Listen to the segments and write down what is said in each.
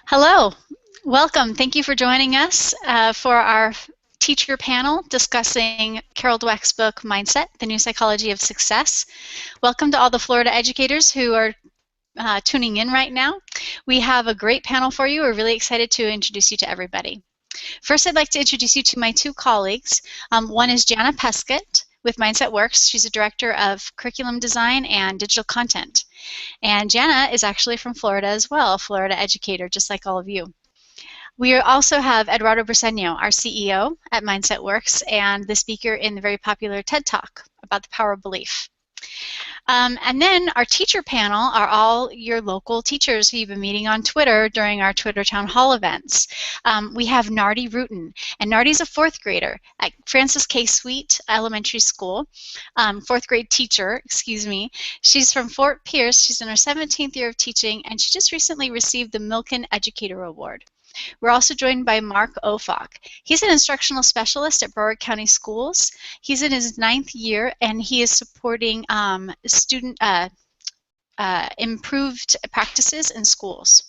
Hello, welcome. Thank you for joining us for our teacher panel discussing Carol Dweck's book, Mindset, The New Psychology of Success. Welcome to all the Florida educators who are tuning in right now. We have a great panel for you. We're really excited to introduce you to everybody. First, I'd like to introduce you to my two colleagues. One is Jana Peskin with Mindset Works. She's a director of curriculum design and digital content. And Jana is actually from Florida as well, a Florida educator, just like all of you. We also have Eduardo Briseño, our CEO at Mindset Works, and the speaker in the very popular TED Talk about the power of belief. And then our teacher panel are all your local teachers who you've been meeting on Twitter during our Twitter Town Hall events. We have Nardi Rutan, and Nardi's a fourth grader at Francis K. Sweet Elementary School, fourth grade teacher, excuse me. She's from Fort Pierce. She's in her 17th year of teaching, and she just recently received the Milken Educator Award. We're also joined by Mark Ofak. He's an instructional specialist at Broward County Schools. He's in his 9th year, and he is supporting student improved practices in schools.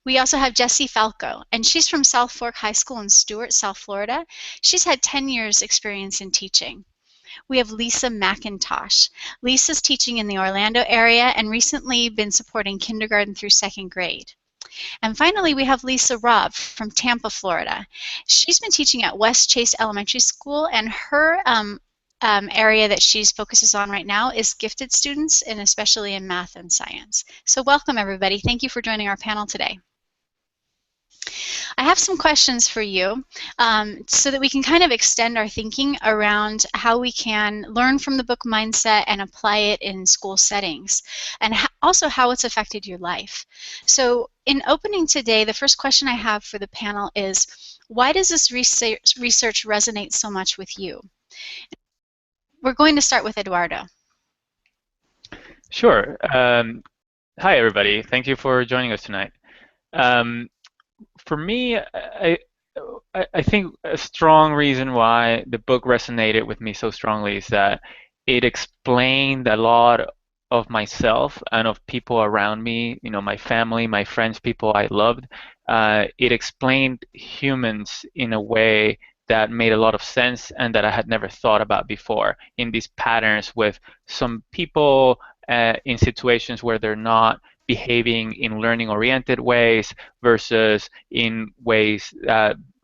We also have Jessie Falco, and she's from South Fork High School in Stuart, South Florida. She's had 10 years experience in teaching. We have Lisa McIntosh. Lisa's teaching in the Orlando area and recently been supporting kindergarten through 2nd grade. And finally, we have Lisa Robb from Tampa, Florida. She's been teaching at West Chase Elementary School, and her area that she focuses on right now is gifted students, and especially in math and science. So welcome, everybody. Thank you for joining our panel today. I have some questions for you so that we can kind of extend our thinking around how we can learn from the book Mindset and apply it in school settings, and also how it's affected your life. So in opening today, the first question I have for the panel is, why does this research resonate so much with you? We're going to start with Eduardo. Sure. Hi, everybody. Thank you for joining us tonight. For me, I think a strong reason why the book resonated with me so strongly is that it explained a lot of myself and of people around me, my family, my friends, people I loved. It explained humans in a way that made a lot of sense and that I had never thought about before, in these patterns with some people in situations where they're not behaving in learning-oriented ways versus in ways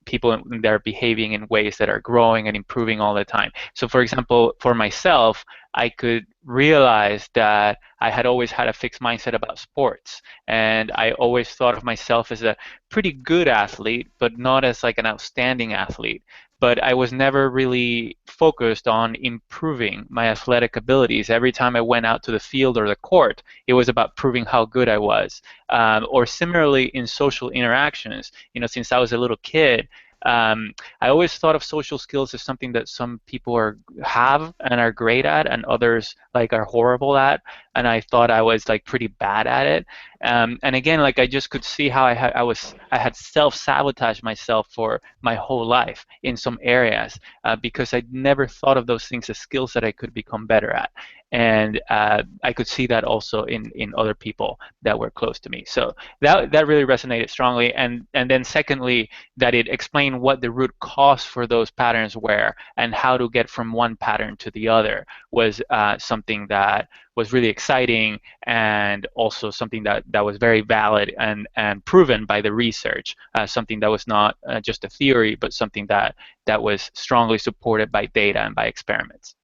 people they're behaving in ways that are growing and improving all the time. So for example, for myself, I could realize that I had always had a fixed mindset about sports, and I always thought of myself as a pretty good athlete, but not as like an outstanding athlete. But I was never really focused on improving my athletic abilities. Every time I went out to the field or the court, it was about proving how good I was. Or similarly in social interactions, since I was a little kid, I always thought of social skills as something that some people have and are great at, and others like are horrible at. And I thought I was like pretty bad at it. And again, like I just could see how I had self-sabotaged myself for my whole life in some areas because I never thought of those things as skills that I could become better at. And I could see that also in other people that were close to me. So that really resonated strongly. And then secondly, that it explained what the root cause for those patterns were and how to get from one pattern to the other was something that was really exciting, and also something that was very valid and proven by the research, something that was not just a theory, but something that was strongly supported by data and by experiments.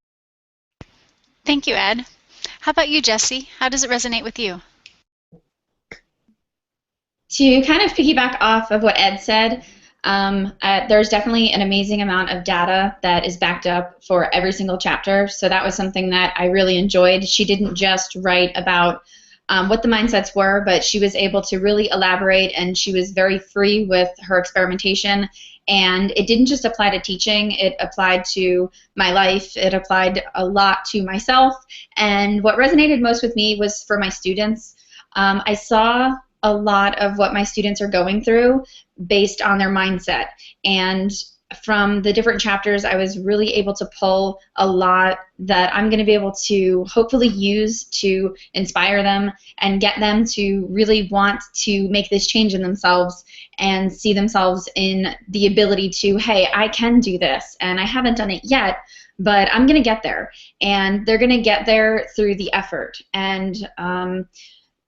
Thank you, Ed. How about you, Jessie? How does it resonate with you? To kind of piggyback off of what Ed said, there's definitely an amazing amount of data that is backed up for every single chapter. So that was something that I really enjoyed. She didn't just write about what the mindsets were, but she was able to really elaborate, and she was very free with her experimentation. And it didn't just apply to teaching, it applied to my life, it applied a lot to myself. And what resonated most with me was for my students. I saw a lot of what my students are going through based on their mindset. And from the different chapters, I was really able to pull a lot that I'm going to be able to hopefully use to inspire them and get them to really want to make this change in themselves and see themselves in the ability to, hey, I can do this, and I haven't done it yet, but I'm going to get there. And they're going to get there through the effort. And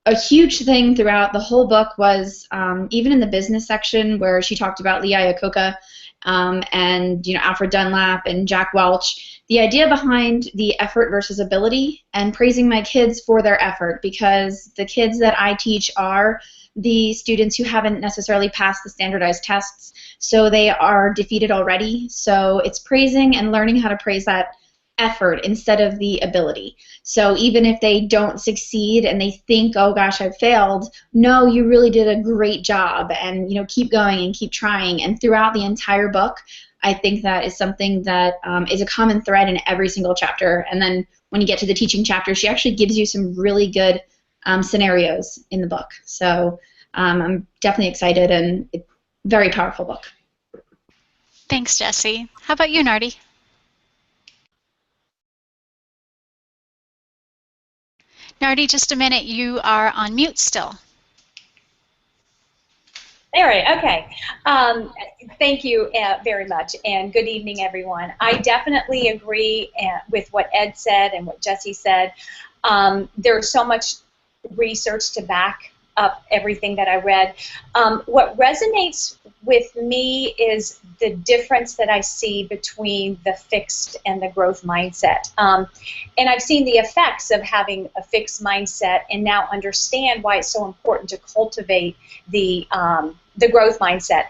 a huge thing throughout the whole book was even in the business section where she talked about Lee Iacocca and Alfred Dunlap and Jack Welch, the idea behind the effort versus ability, and praising my kids for their effort, because the kids that I teach are the students who haven't necessarily passed the standardized tests, so they are defeated already. So it's praising and learning how to praise that effort instead of the ability. So even if they don't succeed and they think, oh gosh, I failed, no, you really did a great job, and keep going and keep trying. And throughout the entire book, I think that is something that is a common thread in every single chapter. And then when you get to the teaching chapter, she actually gives you some really good scenarios in the book. So I'm definitely excited, and it's a very powerful book. Thanks, Jessie. How about you, Nardi? Nardi, just a minute. You are on mute still. All right, okay. Thank you very much, and good evening, everyone. I definitely agree with what Ed said and what Jessie said. There's so much research to back up everything that I read. What resonates with me is the difference that I see between the fixed and the growth mindset. And I've seen the effects of having a fixed mindset, and now understand why it's so important to cultivate the growth mindset.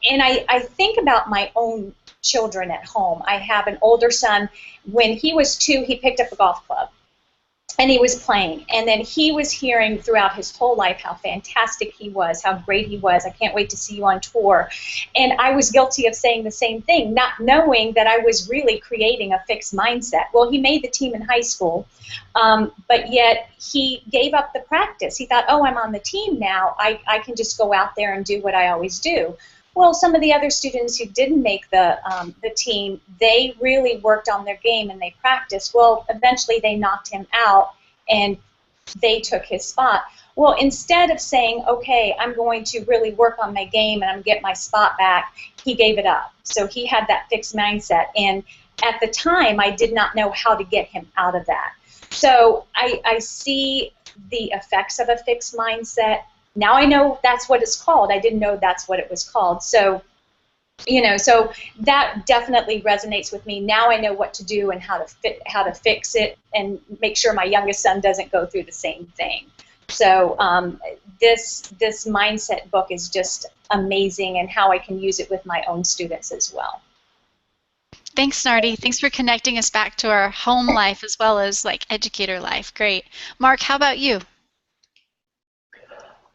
And I think about my own children at home. I have an older son. When he was 2, he picked up a golf club, and he was playing, and then he was hearing throughout his whole life how fantastic he was, how great he was. I can't wait to see you on tour. And I was guilty of saying the same thing, not knowing that I was really creating a fixed mindset. Well, he made the team in high school, but yet he gave up the practice. He thought, oh, I'm on the team now. I can just go out there and do what I always do. Well, some of the other students who didn't make the team, they really worked on their game and they practiced. Well, eventually they knocked him out and they took his spot. Well, instead of saying, okay, I'm going to really work on my game and I'm get my spot back, he gave it up. So he had that fixed mindset. And at the time, I did not know how to get him out of that. So I see the effects of a fixed mindset. Now I know that's what it's called. I didn't know that's what it was called. So, so that definitely resonates with me. Now I know what to do and how to fix it, and make sure my youngest son doesn't go through the same thing. So this mindset book is just amazing, and how I can use it with my own students as well. Thanks, Nardi. Thanks for connecting us back to our home life as well as educator life. Great. Mark, how about you?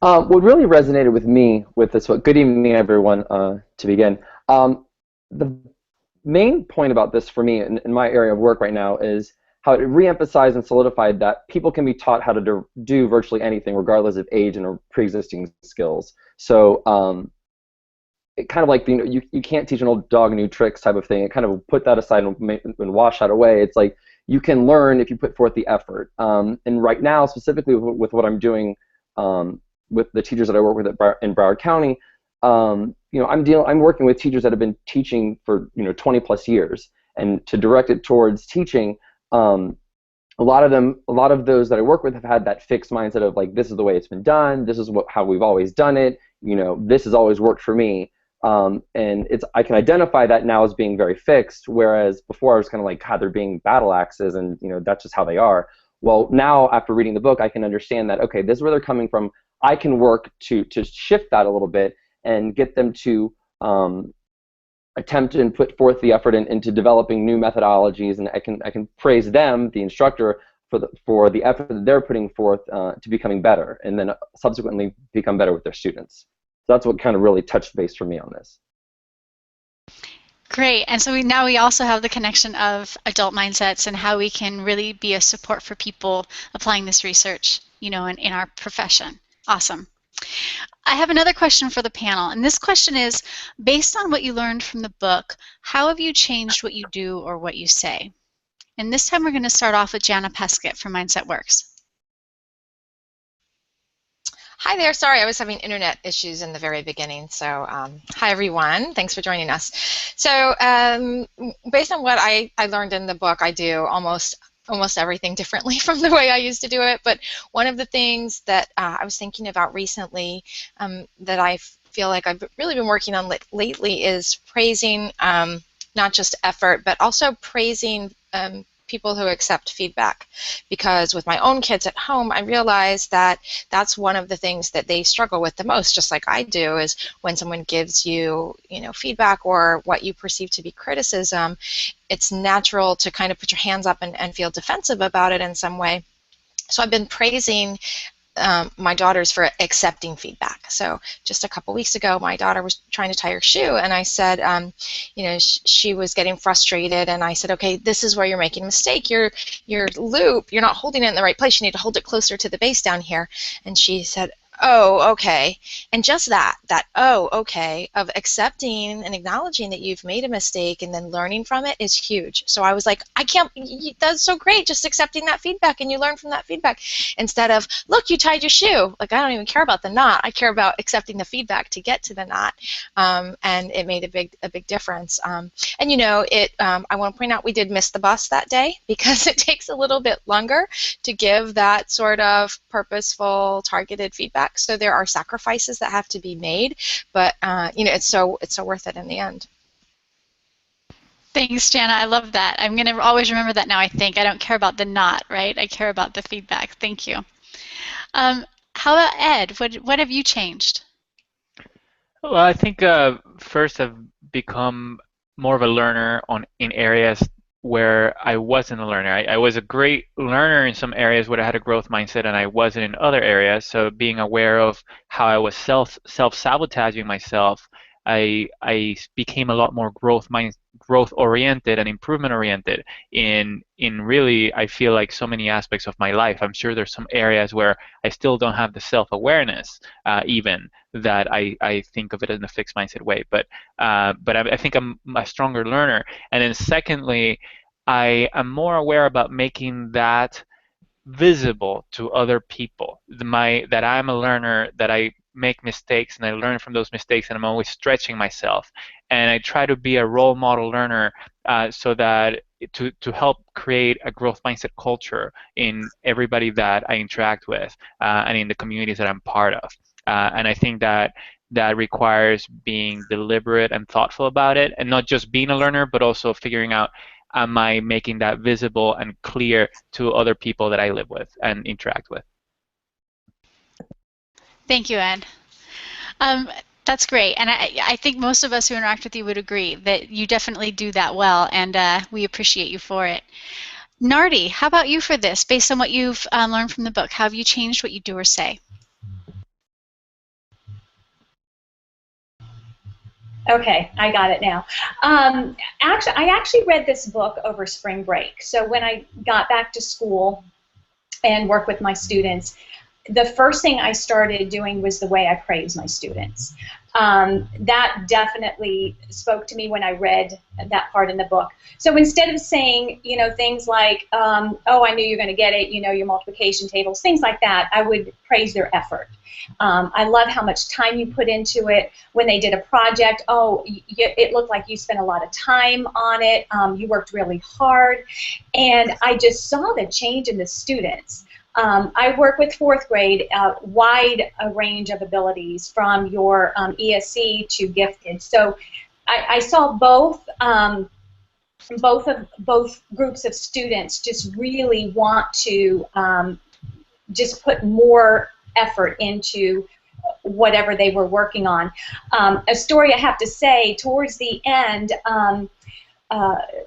What really resonated with me with this book, good evening everyone, to begin. The main point about this for me in my area of work right now is how it reemphasized and solidified that people can be taught how to do virtually anything regardless of age and pre-existing skills. So it kind of like, you can't teach an old dog new tricks type of thing. It kind of put that aside and wash that away. It's like you can learn if you put forth the effort. And right now, specifically with what I'm doing with the teachers that I work with in Broward County, I'm working with teachers that have been teaching for 20 plus years, and to direct it towards teaching, a lot of those that I work with have had that fixed mindset of like, this is the way it's been done, this is how we've always done it, this has always worked for me, and I can identify that now as being very fixed, whereas before I was kind of like, God, they're being battle axes, and that's just how they are. Well, now after reading the book, I can understand that, okay, this is where they're coming from. I can work to shift that a little bit and get them to attempt and put forth the effort into developing new methodologies, and I can praise them, the instructor, for the effort that they're putting forth to becoming better, and then subsequently become better with their students. So that's what kind of really touched base for me on this. Great. And so now we also have the connection of adult mindsets and how we can really be a support for people applying this research, in our profession. Awesome. I have another question for the panel, and this question is, based on what you learned from the book, how have you changed what you do or what you say? And this time we're going to start off with Jana Peskin from Mindset Works. Hi there. Sorry, I was having internet issues in the very beginning. So hi, everyone. Thanks for joining us. So based on what I learned in the book, I do almost everything differently from the way I used to do it. But one of the things that I was thinking about recently that I feel like I've really been working on lately is praising not just effort, but also praising people who accept feedback, because with my own kids at home, I realize that that's one of the things that they struggle with the most, just like I do, is when someone gives you, feedback or what you perceive to be criticism, it's natural to kind of put your hands up and feel defensive about it in some way. So I've been praising my daughters for accepting feedback. So just a couple weeks ago, my daughter was trying to tie her shoe, and I said, she was getting frustrated, and I said, okay, this is where you're making a mistake. Your loop, you're not holding it in the right place. You need to hold it closer to the base down here. And she said, oh, okay. And just that oh, okay, of accepting and acknowledging that you've made a mistake and then learning from it is huge. So I was like, that's so great, just accepting that feedback, and you learn from that feedback, instead of, look, you tied your shoe. Like, I don't even care about the knot. I care about accepting the feedback to get to the knot. And it made a big difference. I want to point out we did miss the bus that day, because it takes a little bit longer to give that sort of purposeful, targeted feedback. So there are sacrifices that have to be made, but it's so worth it in the end. Thanks, Jana. I love that. I'm going to always remember that now, I think. I don't care about the not, right? I care about the feedback. Thank you. How about Ed? What have you changed? Well, I think first I've become more of a learner in areas where I wasn't a learner. I was a great learner in some areas where I had a growth mindset, and I wasn't in other areas. So being aware of how I was self-sabotaging myself, I became a lot more growth oriented and improvement oriented in really, I feel like, so many aspects of my life. I'm sure there's some areas where I still don't have the self-awareness even that I think of it in a fixed mindset way, but I think I'm a stronger learner. And then secondly, I am more aware about making that visible to other people. That I'm a learner, that I make mistakes and I learn from those mistakes, and I'm always stretching myself. And I try to be a role model learner so that to help create a growth mindset culture in everybody that I interact with and in the communities that I'm part of. And I think that requires being deliberate and thoughtful about it, and not just being a learner, but also figuring out, am I making that visible and clear to other people that I live with and interact with? Thank you, Ed. That's great, and I think most of us who interact with you would agree that you definitely do that well, and we appreciate you for it. Nardi, how about you for this? Based on what you've learned from the book, how have you changed what you do or say? Okay, I got it now. I actually read this book over spring break. So when I got back to school and worked with my students, the first thing I started doing was the way I praise my students. That definitely spoke to me when I read that part in the book. So instead of saying, things like, oh, I knew you were going to get it, your multiplication tables, things like that, I would praise their effort. I love how much time you put into it. When they did a project, it looked like you spent a lot of time on it. You worked really hard. And I just saw the change in the students. I work with fourth grade, wide a range of abilities from your ESC to gifted. So I saw both groups of students just really want to just put more effort into whatever they were working on. A story I have to say, towards the end,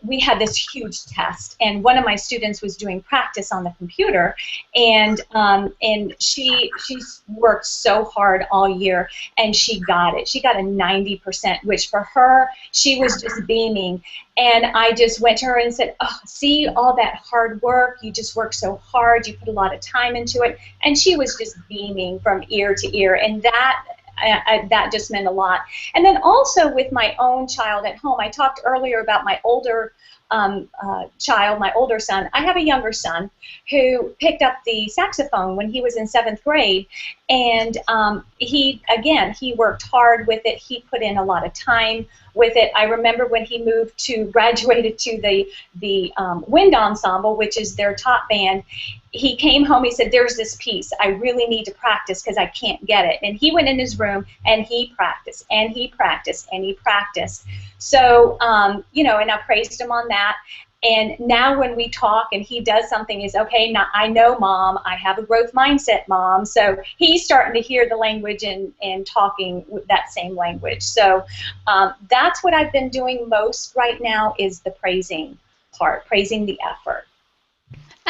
we had this huge test, and one of my students was doing practice on the computer, and she worked so hard all year, and she got it. She got a 90%, which for her, she was just beaming. And I just went to her and said, "Oh, see all that hard work? You just worked so hard. You put a lot of time into it." And she was just beaming from ear to ear, and that just meant a lot. And then also with my own child at home, I talked earlier about my older child, my older son. I have a younger son who picked up the saxophone when he was in 7th grade, and he worked hard with it. He put in a lot of time with it. I remember when he graduated to the wind ensemble, which is their top band. He came home, he said, "There's this piece. I really need to practice because I can't get it." And he went in his room and he practiced and he practiced and he practiced. So, and I praised him on that. And now when we talk and he does something, is okay, now I know, Mom, I have a growth mindset, Mom. So he's starting to hear the language and talking with that same language. So that's what I've been doing most right now, is the praising part, praising the effort.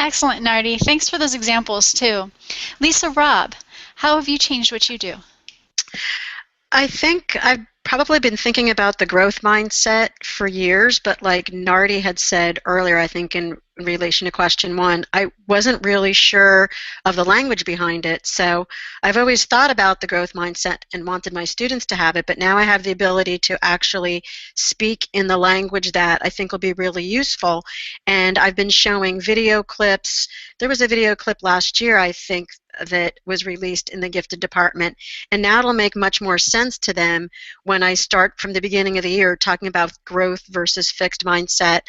Excellent, Nardi. Thanks for those examples, too. Lisa, Rob, how have you changed what you do? I think I've probably been thinking about the growth mindset for years, but like Nardi had said earlier, I think in relation to question 1, I wasn't really sure of the language behind it. So I've always thought about the growth mindset and wanted my students to have it, but now I have the ability to actually speak in the language that I think will be really useful. And I've been showing video clips. There was a video clip last year, I think, that was released in the gifted department, and now it'll make much more sense to them when I start from the beginning of the year talking about growth versus fixed mindset.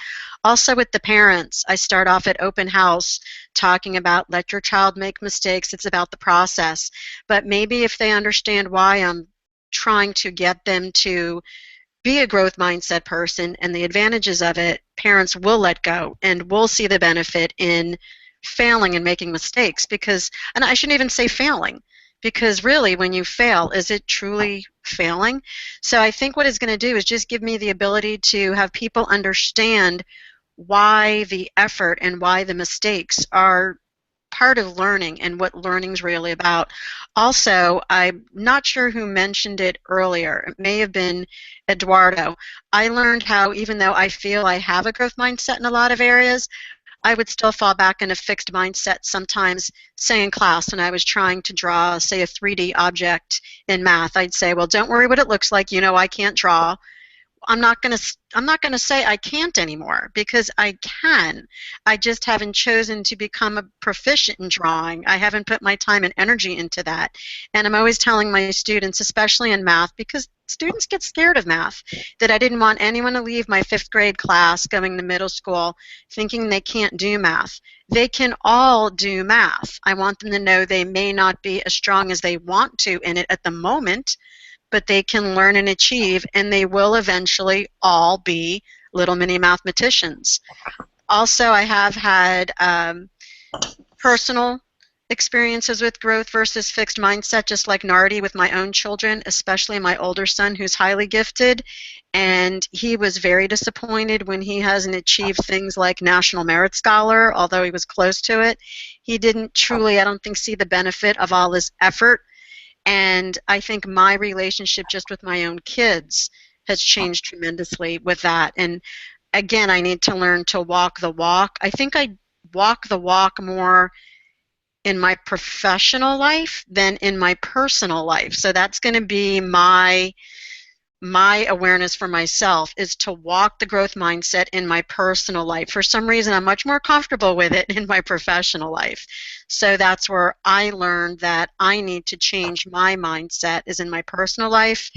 Also with the parents, I start off at open house talking about let your child make mistakes, it's about the process. But maybe if they understand why I'm trying to get them to be a growth mindset person and the advantages of it, parents will let go and will see the benefit in failing and making mistakes. Because, and I shouldn't even say failing, because really when you fail, is it truly failing? So I think what it's going to do is just give me the ability to have people understand why the effort and why the mistakes are part of learning and what learning's really about. Also, I'm not sure who mentioned it earlier. It may have been Eduardo. I learned how, even though I feel I have a growth mindset in a lot of areas, I would still fall back in a fixed mindset sometimes. Say in class when I was trying to draw, say, a 3D object in math, I'd say, well, don't worry what it looks like. You know I can't draw. I'm not going to say I can't anymore, because I can. I just haven't chosen to become a proficient in drawing. I haven't put my time and energy into that. And I'm always telling my students, especially in math, because students get scared of math, that I didn't want anyone to leave my 5th grade class going to middle school thinking they can't do math. They can all do math. I want them to know they may not be as strong as they want to in it at the moment, but they can learn and achieve, and they will eventually all be little mini mathematicians. Also, I have had personal experiences with growth versus fixed mindset, just like Nardi with my own children, especially my older son who's highly gifted, and he was very disappointed when he hasn't achieved things like National Merit Scholar, although he was close to it. He didn't truly, I don't think, see the benefit of all his effort. And I think my relationship just with my own kids has changed tremendously with that. And again, I need to learn to walk the walk. I think I walk the walk more in my professional life than in my personal life. So that's going to be my awareness for myself, is to walk the growth mindset in my personal life. For some reason, I'm much more comfortable with it in my professional life. So that's where I learned that I need to change my mindset, is in my personal life,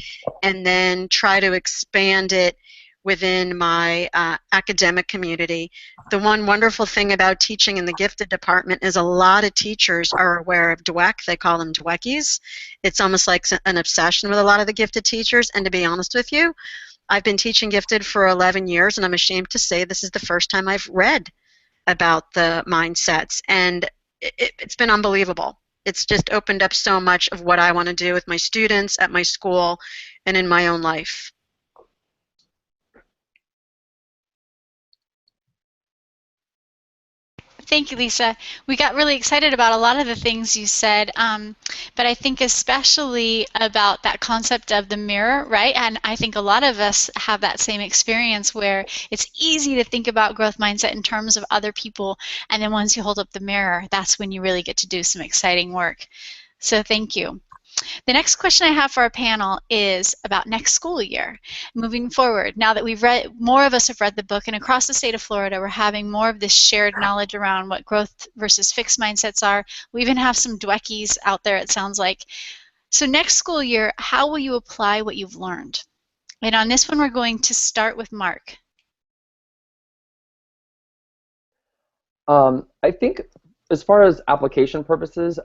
and then try to expand it within my academic community. The one wonderful thing about teaching in the gifted department is a lot of teachers are aware of DWEC. They call them DWECkies. It's almost like an obsession with a lot of the gifted teachers. And to be honest with you, I've been teaching gifted for 11 years, and I'm ashamed to say this is the first time I've read about the mindsets. And it's been unbelievable. It's just opened up so much of what I want to do with my students, at my school, and in my own life. Thank you, Lisa. We got really excited about a lot of the things you said, but I think especially about that concept of the mirror, right? And I think a lot of us have that same experience where it's easy to think about growth mindset in terms of other people, and then once you hold up the mirror, that's when you really get to do some exciting work. So thank you. The next question I have for our panel is about next school year. Moving forward, now that we've read, more of us have read the book, and across the state of Florida, we're having more of this shared knowledge around what growth versus fixed mindsets are. We even have some Dweckies out there, it sounds like. So next school year, how will you apply what you've learned? And on this one, we're going to start with Mark. I think as far as application purposes,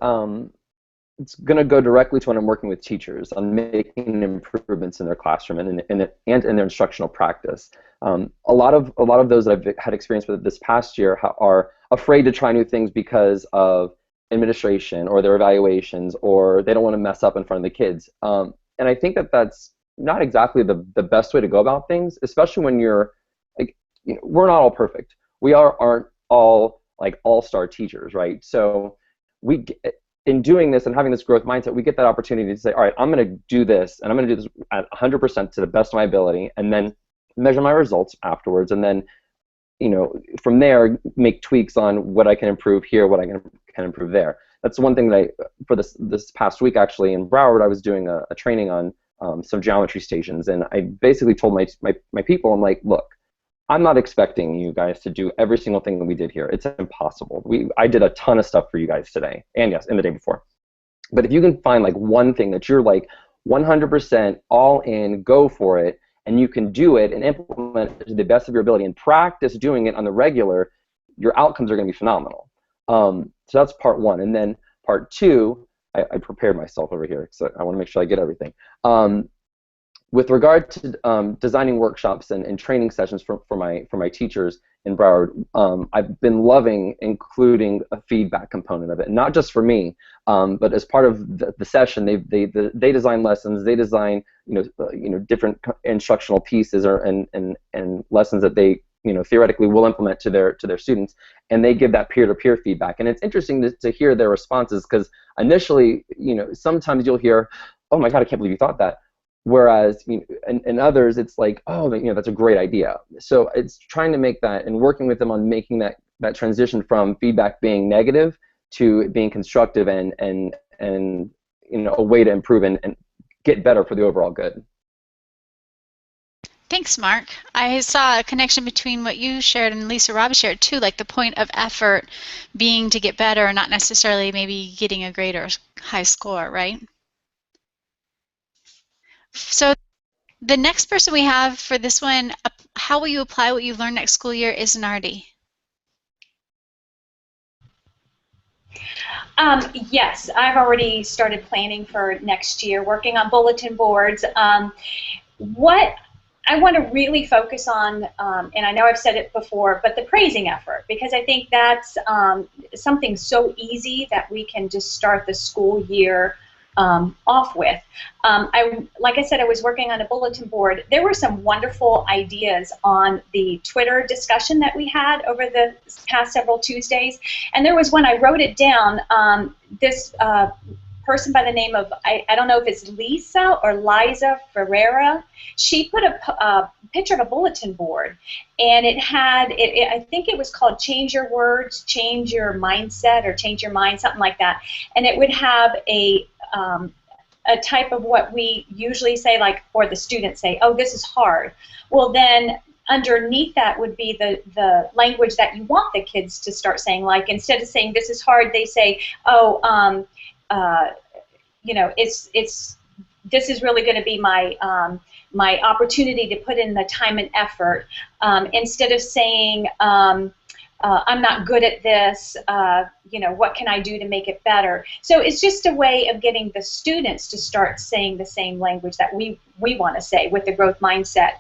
it's going to go directly to when I'm working with teachers on making improvements in their classroom and in their instructional practice. A lot of those that I've had experience with this past year are afraid to try new things because of administration or their evaluations, or they don't want to mess up in front of the kids. And I think that that's not exactly the best way to go about things, especially when you're like, we're not all perfect. We aren't all like all-star teachers, right? So in doing this and having this growth mindset, we get that opportunity to say, all right, I'm going to do this, and I'm going to do this at 100% to the best of my ability, and then measure my results afterwards, and then, from there, make tweaks on what I can improve here, what I can improve there. That's one thing that for this past week, actually, in Broward, I was doing a training on some geometry stations, and I basically told my people, I'm like, look, I'm not expecting you guys to do every single thing that we did here. It's impossible. I did a ton of stuff for you guys today, and yes, and the day before. But if you can find like one thing that you're like 100% all in, go for it, and you can do it and implement it to the best of your ability and practice doing it on the regular, your outcomes are going to be phenomenal. So that's part one. And then part two, I prepared myself over here, so I want to make sure I get everything. With regard to designing workshops and training sessions for my teachers in Broward, I've been loving including a feedback component of it, not just for me, but as part of the session, they design lessons, they design different instructional pieces and lessons that they theoretically will implement to their students, and they give that peer-to-peer feedback, and it's interesting to hear their responses, because initially sometimes you'll hear, oh my God, I can't believe you thought that. Whereas in others, it's like, oh, that's a great idea. So it's trying to make that and working with them on making that transition from feedback being negative to it being constructive and a way to improve and get better for the overall good. Thanks, Mark. I saw a connection between what you shared and Lisa Robb shared too, like the point of effort being to get better, not necessarily maybe getting a great or high score, right? So the next person we have for this one, how will you apply what you've learned next school year, is Nardi. Yes, I've already started planning for next year, working on bulletin boards. What I want to really focus on, and I know I've said it before, but the praising effort, because I think that's something so easy that we can just start the school year off with. Like I said, I was working on a bulletin board. There were some wonderful ideas on the Twitter discussion that we had over the past several Tuesdays, and there was one, I wrote it down, this person by the name of, I don't know if it's Lisa or Liza Ferreira. She put a picture of a bulletin board, and it had, I think it was called Change Your Words, Change Your Mindset, or Change Your Mind, something like that. And it would have a type of what we usually say, like, or the students say, oh, this is hard. Well, then underneath that would be the language that you want the kids to start saying. Like, instead of saying this is hard, they say, oh, this is really going to be my my opportunity to put in the time and effort. Instead of saying I'm not good at this, what can I do to make it better? So it's just a way of getting the students to start saying the same language that we want to say with the growth mindset.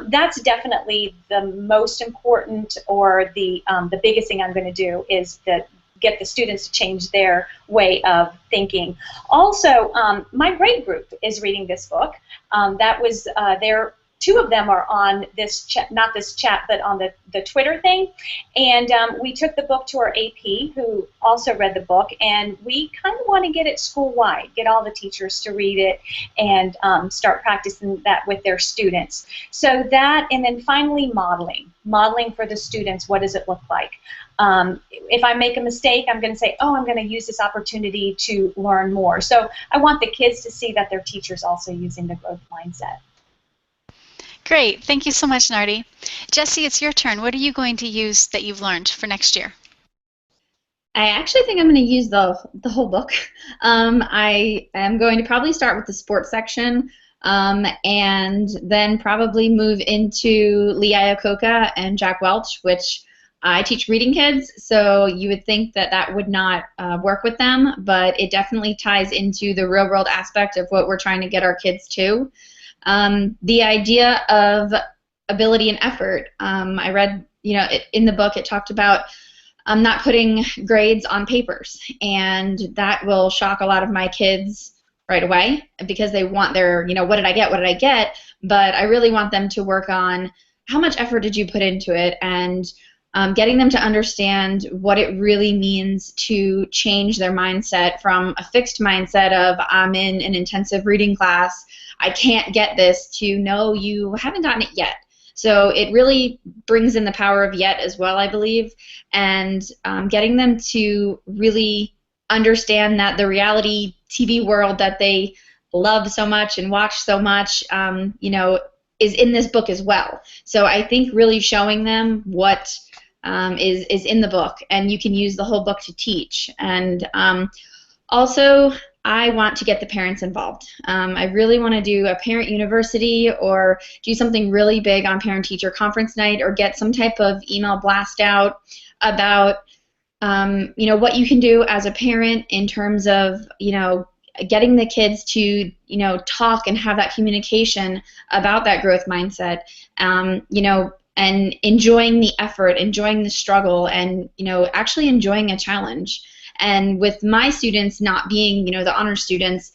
That's definitely the most important, or the biggest thing I'm going to do is get the students to change their way of thinking. Also, my grade group is reading this book. That was their two of them are on this chat, not this chat, but on the Twitter thing. And we took the book to our AP, who also read the book, and we kind of want to get it school-wide, get all the teachers to read it and start practicing that with their students. So that, and then finally modeling for the students. What does it look like? If I make a mistake, I'm going to say, oh, I'm going to use this opportunity to learn more. So I want the kids to see that their teacher's also using the growth mindset. Great. Thank you so much, Nardi. Jessie, it's your turn. What are you going to use that you've learned for next year? I actually think I'm going to use the whole book. I am going to probably start with the sports section, and then probably move into Lee Iacocca and Jack Welch, which I teach reading kids, so you would think that that would not work with them, but it definitely ties into the real-world aspect of what we're trying to get our kids to. The idea of ability and effort. I read, in the book it talked about not putting grades on papers, and that will shock a lot of my kids right away because they want their, what did I get? But I really want them to work on how much effort did you put into it, and getting them to understand what it really means to change their mindset from a fixed mindset of I'm in an intensive reading class, I can't get this, to no, you haven't gotten it yet. So it really brings in the power of yet as well, I believe, and getting them to really understand that the reality TV world that they love so much and watch so much, is in this book as well. So I think really showing them what is in the book, and you can use the whole book to teach. And also, I want to get the parents involved. I really want to do a parent university or do something really big on parent-teacher conference night, or get some type of email blast out about what you can do as a parent in terms of getting the kids to talk and have that communication about that growth mindset. And enjoying the effort, enjoying the struggle, and actually enjoying a challenge. And with my students not being the honor students,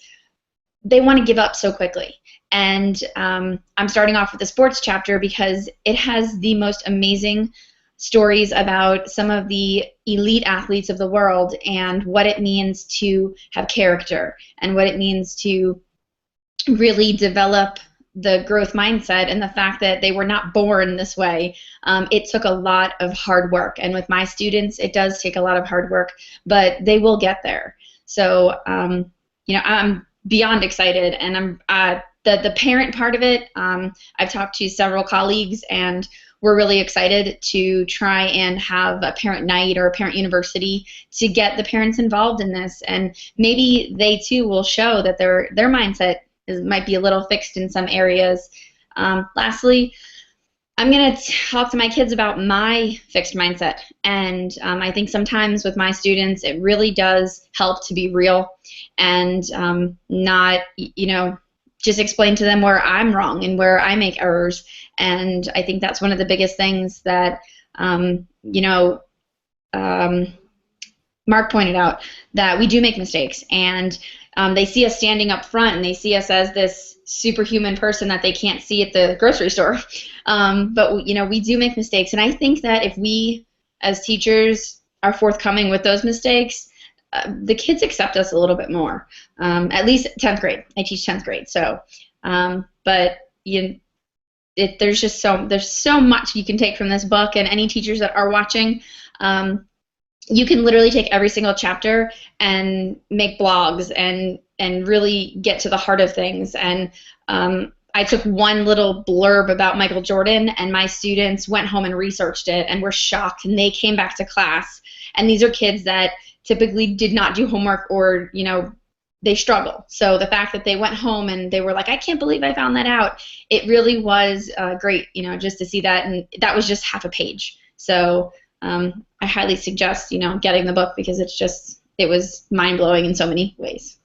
they want to give up so quickly. And I'm starting off with the sports chapter because it has the most amazing stories about some of the elite athletes of the world and what it means to have character and what it means to really develop the growth mindset, and the fact that they were not born this way. It took a lot of hard work, and with my students it does take a lot of hard work, but they will get there. So I'm beyond excited, and I'm the parent part of it. I've talked to several colleagues, and we're really excited to try and have a parent night or a parent university to get the parents involved in this, and maybe they too will show that their mindset might be a little fixed in some areas. Lastly, I'm going to talk to my kids about my fixed mindset, and I think sometimes with my students it really does help to be real and not just explain to them where I'm wrong and where I make errors. And I think that's one of the biggest things that Mark pointed out, that we do make mistakes, and they see us standing up front, and they see us as this superhuman person that they can't see at the grocery store. But we do make mistakes, and I think that if we, as teachers, are forthcoming with those mistakes, the kids accept us a little bit more. At least 10th grade. I teach 10th grade, so. But there's so much you can take from this book, and any teachers that are watching. You can literally take every single chapter and make blogs and really get to the heart of things. And I took one little blurb about Michael Jordan, and my students went home and researched it and were shocked, and they came back to class. And these are kids that typically did not do homework, or they struggle. So the fact that they went home and they were like, I can't believe I found that out, it really was great, just to see that. And that was just half a page. So I highly suggest, getting the book, because it was mind-blowing in so many ways.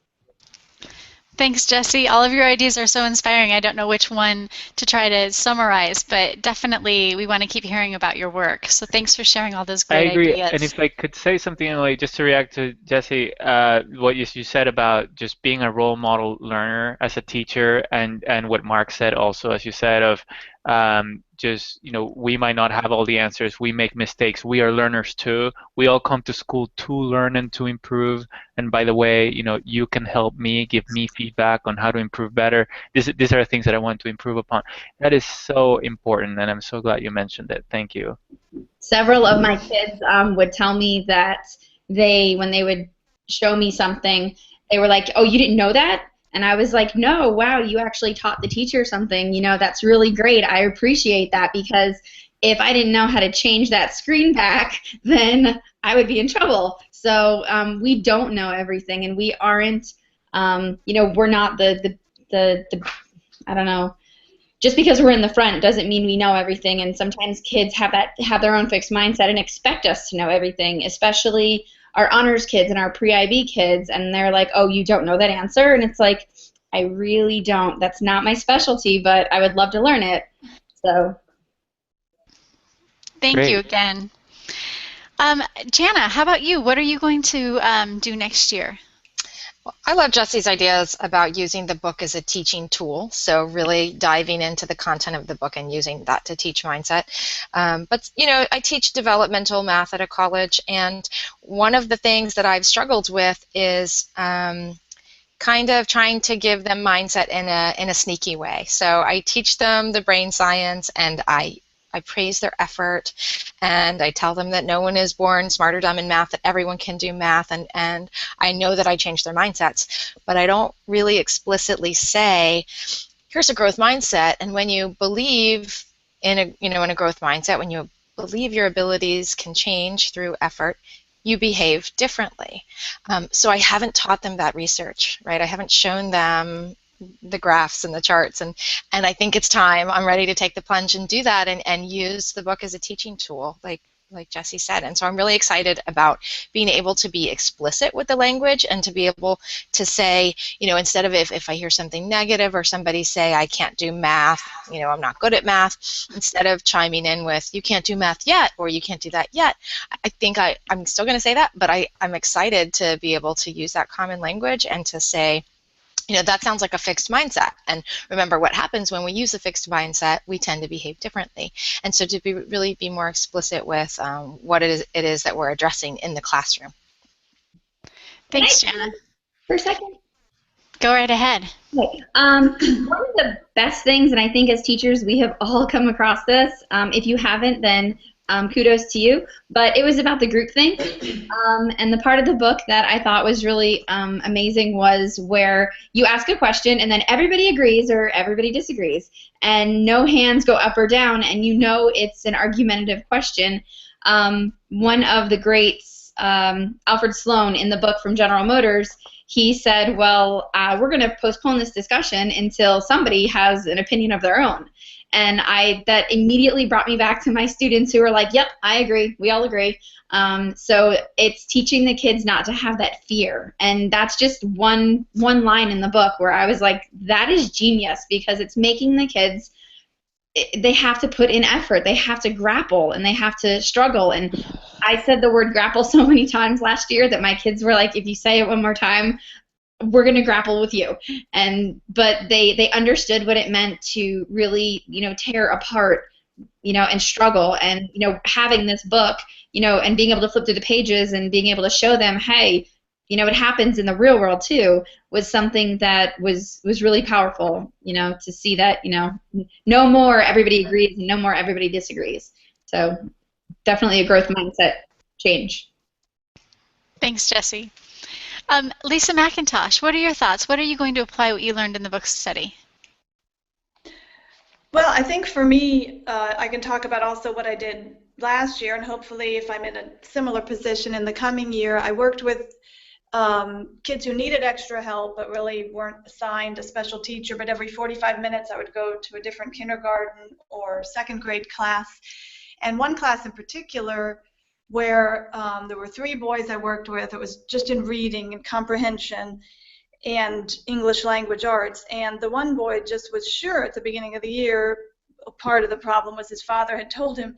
Thanks, Jesse. All of your ideas are so inspiring. I don't know which one to try to summarize, but definitely we want to keep hearing about your work. So thanks for sharing all those I great agree, and ideas. if I could say something like just to react to Jesse, what you said about just being a role model learner as a teacher, and what Mark said also, as you said, of just we might not have all the answers, we make mistakes, we are learners too. We all come to school to learn and to improve. And by the way, you can help me, give me feedback on how to improve better. These are things that I want to improve upon. That is so important, and I'm so glad you mentioned it. Thank you. Several of my kids would tell me that when they would show me something, they were like, "Oh, you didn't know that?" And I was like, "No, wow, you actually taught the teacher something. That's really great. I appreciate that, because if I didn't know how to change that screen back, then I would be in trouble." So we don't know everything, and we aren't, we're not the I don't know. Just because we're in the front doesn't mean we know everything, and sometimes kids have their own fixed mindset and expect us to know everything, especially our honors kids and our pre-IB kids, and they're like, "Oh, you don't know that answer?" And it's like, I really don't. That's not my specialty, but I would love to learn it. So Thank you Great. again. Jana, how about you? What are you going to do next year? I love Jesse's ideas about using the book as a teaching tool, so really diving into the content of the book and using that to teach mindset. But I teach developmental math at a college, and one of the things that I've struggled with is kind of trying to give them mindset in a sneaky way. So I teach them the brain science, and I praise their effort, and I tell them that no one is born smart or dumb in math, that everyone can do math, and I know that I change their mindsets, but I don't really explicitly say, here's a growth mindset, and when you believe in a growth mindset, when you believe your abilities can change through effort, you behave differently. So I haven't taught them that research, right? I haven't shown them the graphs and the charts, and I think it's time. I'm ready to take the plunge and do that, and use the book as a teaching tool, like Jesse said. And so I'm really excited about being able to be explicit with the language, and to be able to say, instead of if I hear something negative, or somebody say I can't do math, I'm not good at math, instead of chiming in with you can't do math yet, or you can't do that yet, I think I'm still going to say that, but I'm excited to be able to use that common language and to say, that sounds like a fixed mindset. And remember, what happens when we use a fixed mindset, we tend to behave differently. And so to really be more explicit with what it is that we're addressing in the classroom. Thanks, Jana. For a second. Go right ahead. Okay. One of the best things, and I think as teachers we have all come across this, if you haven't, then kudos to you, but it was about the group thing. And the part of the book that I thought was really amazing was where you ask a question and then everybody agrees or everybody disagrees, and no hands go up or down, and it's an argumentative question. One of the greats, Alfred Sloan, in the book from General Motors, he said, well, we're going to postpone this discussion until somebody has an opinion of their own. And that immediately brought me back to my students who were like, yep, I agree. We all agree. So it's teaching the kids not to have that fear. And that's just one line in the book where I was like, that is genius, because it's making the kids, they have to put in effort. They have to grapple, and they have to struggle. And I said the word grapple so many times last year that my kids were like, if you say it one more time, we're going to grapple with you. But they understood what it meant to really, tear apart, and struggle. And, having this book, and being able to flip through the pages and being able to show them, hey, it happens in the real world too, was something that was really powerful, to see that, no more everybody agrees and no more everybody disagrees. So definitely a growth mindset change. Thanks, Jesse. Lisa McIntosh, what are your thoughts? What are you going to apply what you learned in the book study? Well, I think for me, I can talk about also what I did last year, and hopefully if I'm in a similar position in the coming year. I worked with kids who needed extra help but really weren't assigned a special teacher, but every 45 minutes I would go to a different kindergarten or second grade class. And one class in particular where there were 3 boys I worked with. It was just in reading and comprehension, and English language arts. And the one boy just was sure at the beginning of the year, part of the problem was his father had told him,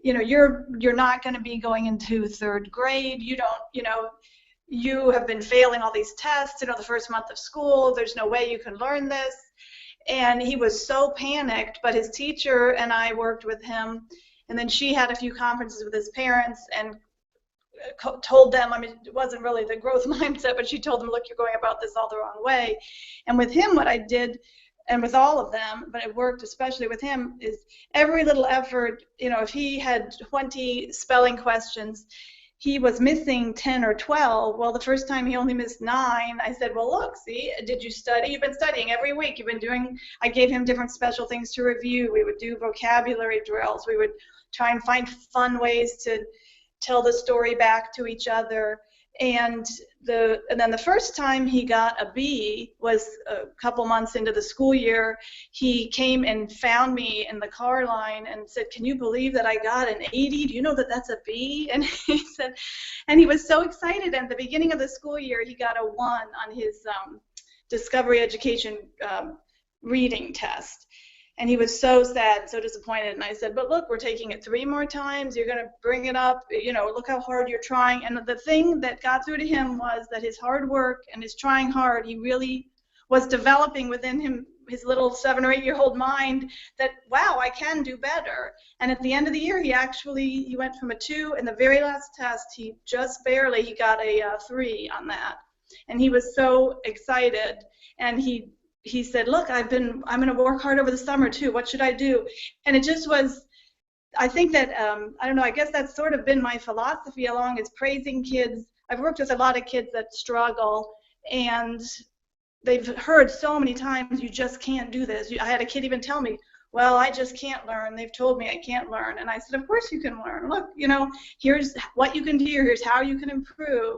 you're not going to be going into third grade. You don't, you have been failing all these tests, the first month of school. There's no way you can learn this. And he was so panicked, but his teacher and I worked with him, and then she had a few conferences with his parents and told them, it wasn't really the growth mindset, but she told them, look, you're going about this all the wrong way. And with him, what I did, and with all of them, but it worked especially with him, is every little effort, if he had 20 spelling questions, he was missing 10 or 12. Well, the first time he only missed 9. I said, well, look, see, did you study? You've been studying every week. You've been doing, I gave him different special things to review. We would do vocabulary drills. We would try and find fun ways to tell the story back to each other. And then the first time he got a B was a couple months into the school year. He came and found me in the car line and said, can you believe that I got an 80? Do you know that that's a B? And he said, and he was so excited. At the beginning of the school year, he got a 1 on his Discovery Education reading test. And he was so sad, so disappointed. And I said, but look, we're taking it 3 more times. You're going to bring it up. Look how hard you're trying. And the thing that got through to him was that his hard work and his trying hard, he really was developing within him, his little 7 or 8-year-old mind, that, wow, I can do better. And at the end of the year, he went from a 2. In the very last test, he just barely, he got a 3 on that. And he was so excited. And he said, look, I'm going to work hard over the summer too. What should I do? And it just was, I think that, I don't know, I guess that's sort of been my philosophy along, is praising kids. I've worked with a lot of kids that struggle, and they've heard so many times, you just can't do this. I had a kid even tell me, well, I just can't learn. They've told me I can't learn. And I said, of course you can learn. Look, here's what you can do. Here's how you can improve.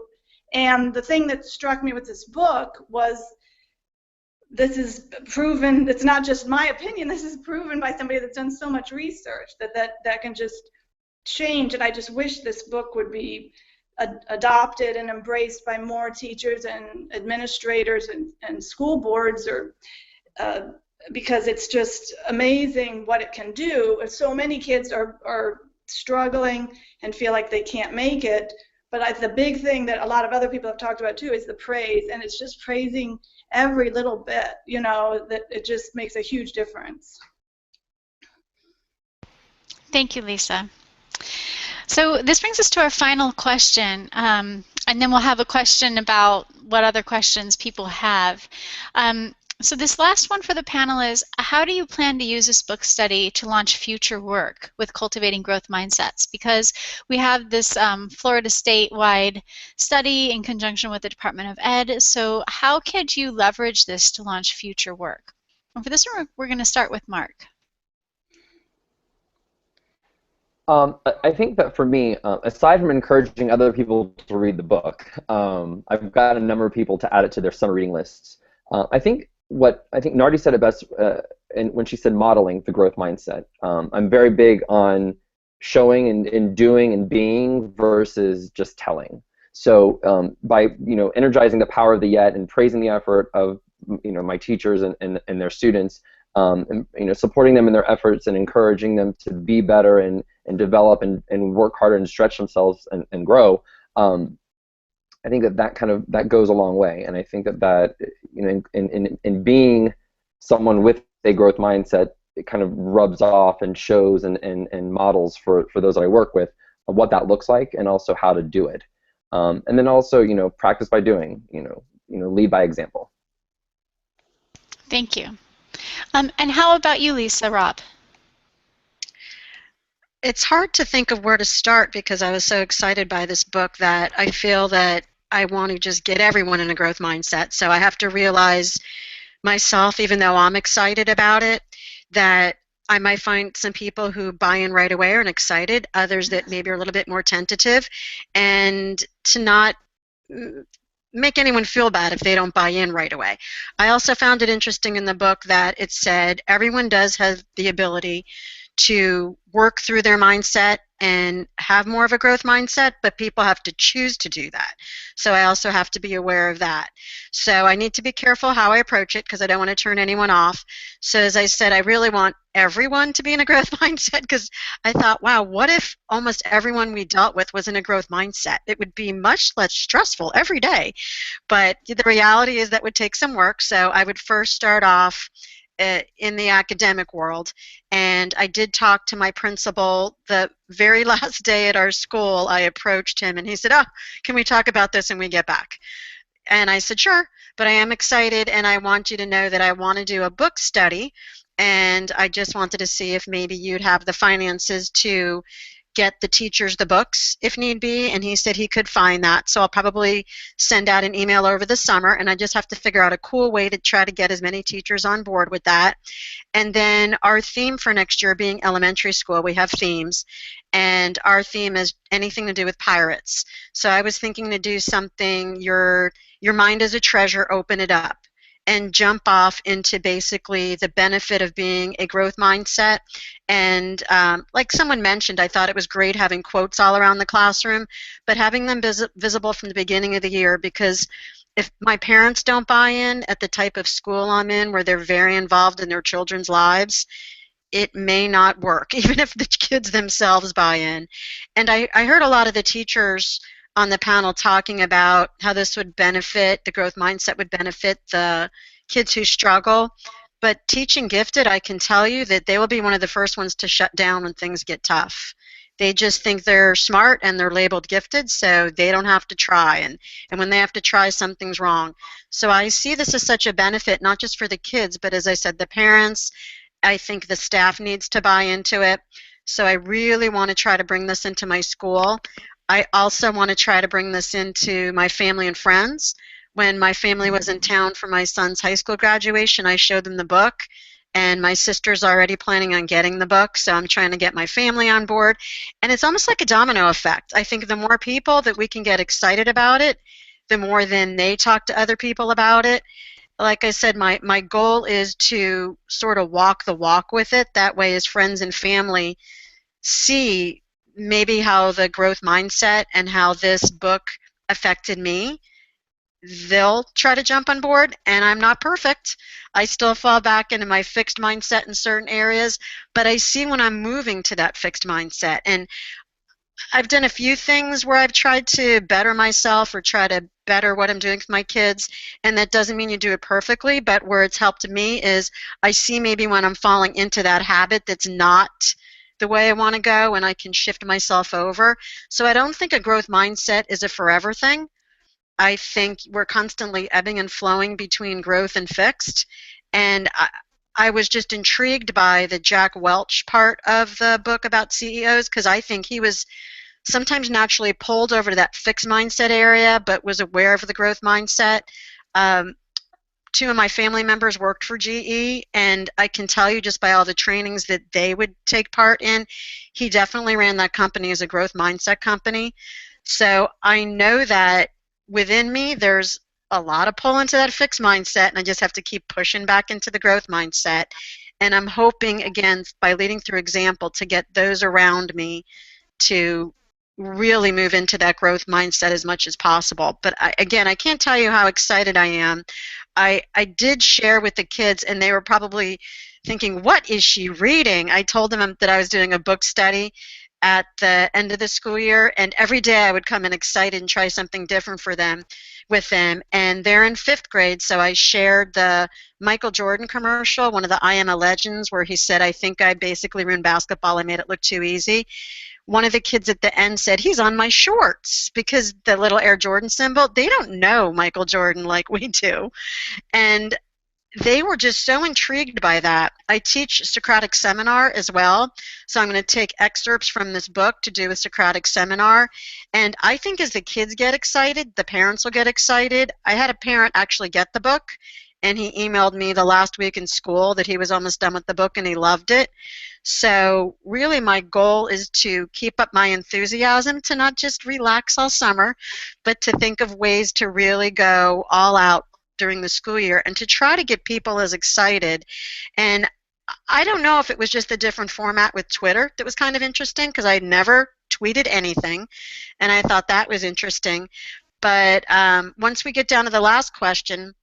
And the thing that struck me with this book was, this is proven, it's not just my opinion, this is proven by somebody that's done so much research that can just change. And I just wish this book would be adopted and embraced by more teachers and administrators and school boards, because it's just amazing what it can do. So many kids are struggling and feel like they can't make it. But the big thing that a lot of other people have talked about too is the praise, and it's just praising every little bit, that it just makes a huge difference. Thank you, Lisa. So this brings us to our final question, and then we'll have a question about what other questions people have. So this last one for the panel is, how do you plan to use this book study to launch future work with cultivating growth mindsets? Because we have this Florida statewide study in conjunction with the Department of Ed. So how could you leverage this to launch future work? And for this one, we're going to start with Mark. I think that for me, aside from encouraging other people to read the book, I've got a number of people to add it to their summer reading lists. I think Nardi said it best when she said modeling the growth mindset. I'm very big on showing and doing and being versus just telling. So by energizing the power of the yet and praising the effort of my teachers and their students, and supporting them in their efforts and encouraging them to be better and develop and work harder and stretch themselves and grow. I think that goes a long way, and I think that in being someone with a growth mindset, it kind of rubs off and shows and models for those that I work with what that looks like and also how to do it, and then also practice by doing, lead by example. Thank you. And how about you, Lisa? Rob? It's hard to think of where to start because I was so excited by this book that I feel that I want to just get everyone in a growth mindset. So I have to realize myself, even though I'm excited about it, that I might find some people who buy in right away and excited, others that maybe are a little bit more tentative, and to not make anyone feel bad if they don't buy in right away. I also found it interesting in the book that it said everyone does have the ability to work through their mindset and have more of a growth mindset, but people have to choose to do that. So I also have to be aware of that. So I need to be careful how I approach it because I don't want to turn anyone off. So as I said, I really want everyone to be in a growth mindset because I thought, wow, what if almost everyone we dealt with was in a growth mindset? It would be much less stressful every day. But the reality is that would take some work. So I would first start off in the academic world. And I did talk to my principal the very last day at our school. I approached him and he said, oh, can we talk about this when we get back? And I said, sure, but I am excited and I want you to know that I want to do a book study. And I just wanted to see if maybe you'd have the finances to get the teachers the books if need be, and he said he could find that. So I'll probably send out an email over the summer, and I just have to figure out a cool way to try to get as many teachers on board with that. And then our theme for next year being elementary school, we have themes, and our theme is anything to do with pirates. So I was thinking to do something, your mind is a treasure, open it up, and jump off into basically the benefit of being a growth mindset. And like someone mentioned, I thought it was great having quotes all around the classroom, but having them visible from the beginning of the year, because if my parents don't buy in at the type of school I'm in where they're very involved in their children's lives, it may not work, even if the kids themselves buy in. And I heard a lot of the teachers on the panel talking about how this would benefit, the growth mindset would benefit the kids who struggle. But teaching gifted, I can tell you that they will be one of the first ones to shut down when things get tough. They just think they're smart and they're labeled gifted, so they don't have to try. And when they have to try, something's wrong. So I see this as such a benefit, not just for the kids, but as I said, the parents. I think the staff needs to buy into it. So I really want to try to bring this into my school. I also want to try to bring this into my family and friends. When my family was in town for my son's high school graduation, I showed them the book, and my sister's already planning on getting the book, so I'm trying to get my family on board. And it's almost like a domino effect. I think the more people that we can get excited about it, the more then they talk to other people about it. Like I said, my goal is to sort of walk the walk with it. That way, as friends and family see maybe how the growth mindset and how this book affected me, they'll try to jump on board. And I'm not perfect. I still fall back into my fixed mindset in certain areas, but I see when I'm moving to that fixed mindset. And I've done a few things where I've tried to better myself or try to better what I'm doing with my kids, and that doesn't mean you do it perfectly, but where it's helped me is I see maybe when I'm falling into that habit that's not the way I want to go, and I can shift myself over. So I don't think a growth mindset is a forever thing. I think we're constantly ebbing and flowing between growth and fixed, and I was just intrigued by the Jack Welch part of the book about CEOs, because I think he was sometimes naturally pulled over to that fixed mindset area, but was aware of the growth mindset. Two of my family members worked for GE, and I can tell you just by all the trainings that they would take part in, he definitely ran that company as a growth mindset company. So I know that within me there's a lot of pull into that fixed mindset, and I just have to keep pushing back into the growth mindset. And I'm hoping, again, by leading through example, to get those around me to really move into that growth mindset as much as possible. But again, I can't tell you how excited I am. I did share with the kids, and they were probably thinking, what is she reading? I told them that I was doing a book study at the end of the school year, and every day I would come in excited and try something different with them. And they're in 5th grade, so I shared the Michael Jordan commercial, one of the I Am a Legends, where he said, I think I basically ruined basketball, I made it look too easy. One of the kids at the end said, he's on my shorts, because the little Air Jordan symbol, they don't know Michael Jordan like we do. And they were just so intrigued by that. I teach Socratic Seminar as well, so I'm going to take excerpts from this book to do a Socratic Seminar. And I think as the kids get excited, the parents will get excited. I had a parent actually get the book, and he emailed me the last week in school that he was almost done with the book and he loved it. So really my goal is to keep up my enthusiasm, to not just relax all summer, but to think of ways to really go all out during the school year and to try to get people as excited. And I don't know if it was just a different format with Twitter that was kind of interesting, because I never tweeted anything, and I thought that was interesting. But once we get down to the last question,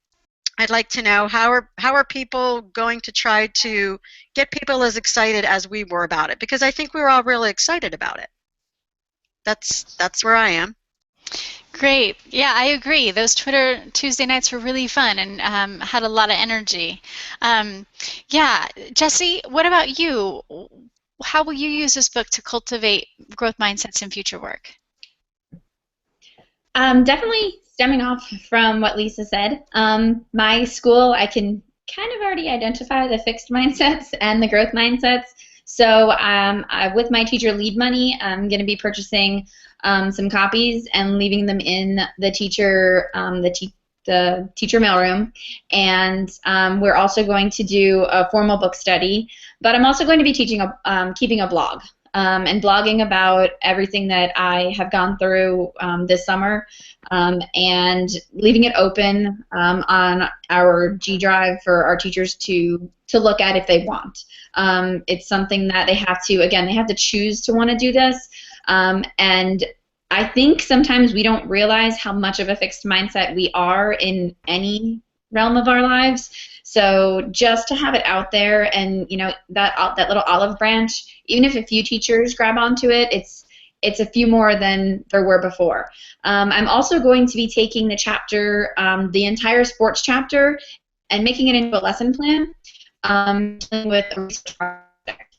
I'd like to know how are people going to try to get people as excited as we were about it, because I think we were all really excited about it. That's where I am. Great. Yeah, I agree. Those Twitter Tuesday nights were really fun and had a lot of energy. Yeah, Jesse, what about you? How will you use this book to cultivate growth mindsets in future work? Definitely stemming off from what Lisa said. My school, I can kind of already identify the fixed mindsets and the growth mindsets. So with my teacher lead money, I'm going to be purchasing some copies and leaving them in the teacher mailroom. And we're also going to do a formal book study. But I'm also going to be keeping a blog. And blogging about everything that I have gone through this summer, and leaving it open on our G Drive for our teachers to look at if they want. It's something that they have to choose to want to do this, and I think sometimes we don't realize how much of a fixed mindset we are in any realm of our lives. So just to have it out there, and that little olive branch, even if a few teachers grab onto it, it's a few more than there were before. I'm also going to be taking the chapter, the entire sports chapter, and making it into a lesson plan, dealing with a research project.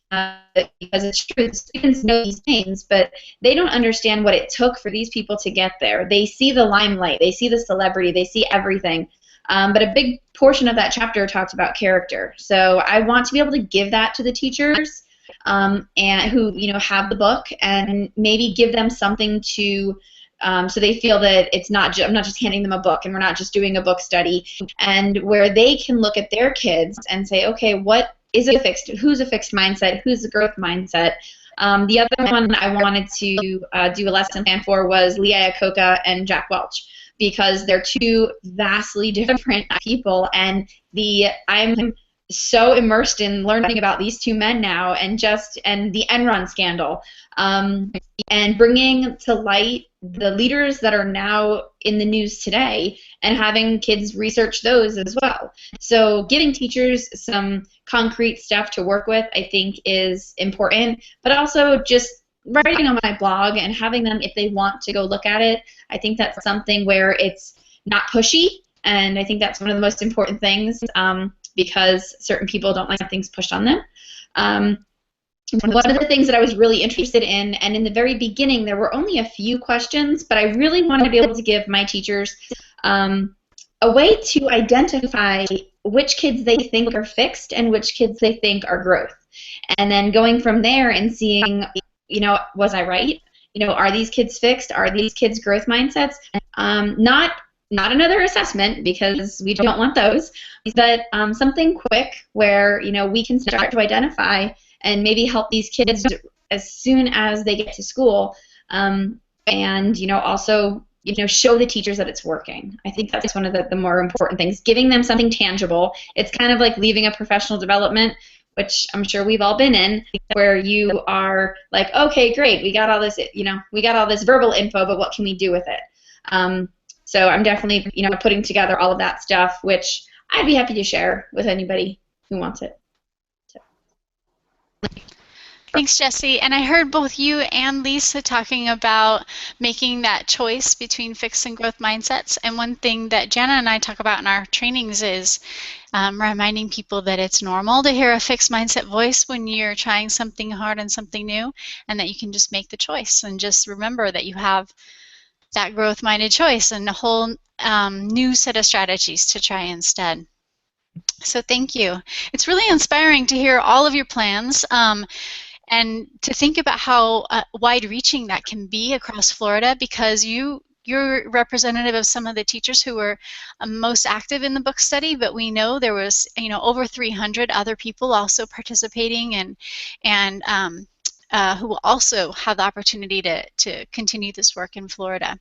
Because it's true, the students know these things, but they don't understand what it took for these people to get there. They see the limelight, they see the celebrity, they see everything. But a big portion of that chapter talked about character. So I want to be able to give that to the teachers and who have the book, and maybe give them something to so they feel that it's not I'm not just handing them a book, and we're not just doing a book study, and where they can look at their kids and say, okay, who's a fixed mindset, who's a growth mindset. The other one I wanted to do a lesson plan for was Leah Iacocca and Jack Welch, because they're two vastly different people, and I'm so immersed in learning about these two men now, and the Enron scandal, and bringing to light the leaders that are now in the news today, and having kids research those as well. So giving teachers some concrete stuff to work with, I think, is important, but also just writing on my blog and having them, if they want to go look at it, I think that's something where it's not pushy, and I think that's one of the most important things, because certain people don't like things pushed on them. One of the things that I was really interested in, and in the very beginning there were only a few questions, but I really wanted to be able to give my teachers a way to identify which kids they think are fixed and which kids they think are growth. And then going from there and seeing, was I right? Are these kids fixed? Are these kids growth mindsets? Not another assessment, because we don't want those, but something quick where we can start to identify and maybe help these kids as soon as they get to school, and also show the teachers that it's working. I think that's one of the more important things, giving them something tangible. It's kind of like leaving a professional development, which I'm sure we've all been in, where you are like, okay, great, we got all this, we got all this verbal info, but what can we do with it? So I'm definitely, putting together all of that stuff, which I'd be happy to share with anybody who wants it. So. Thanks, Jesse. And I heard both you and Lisa talking about making that choice between fixed and growth mindsets. And one thing that Jana and I talk about in our trainings is reminding people that it's normal to hear a fixed mindset voice when you're trying something hard and something new, and that you can just make the choice, and just remember that you have that growth-minded choice and a whole new set of strategies to try instead. So thank you. It's really inspiring to hear all of your plans, and to think about how wide-reaching that can be across Florida, because you're representative of some of the teachers who were most active in the book study, but we know there was over 300 other people also participating, and who will also have the opportunity to continue this work in Florida.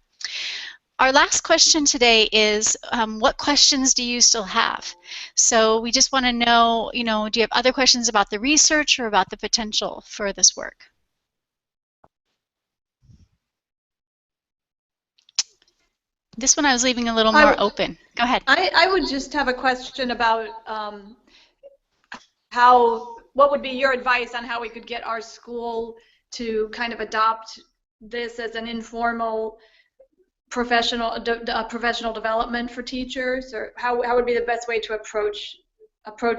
Our last question today is, what questions do you still have? So we just want to know, do you have other questions about the research or about the potential for this work? This one I was leaving a little more open. Go ahead. I would just have a question about what would be your advice on how we could get our school to kind of adopt this as an informal professional development for teachers, or how would be the best way to approach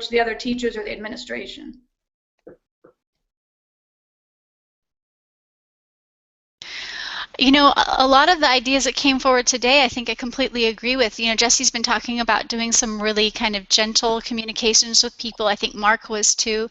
the other teachers or the administration? A lot of the ideas that came forward today, I think I completely agree with. Jesse's been talking about doing some really kind of gentle communications with people. I think Mark was too,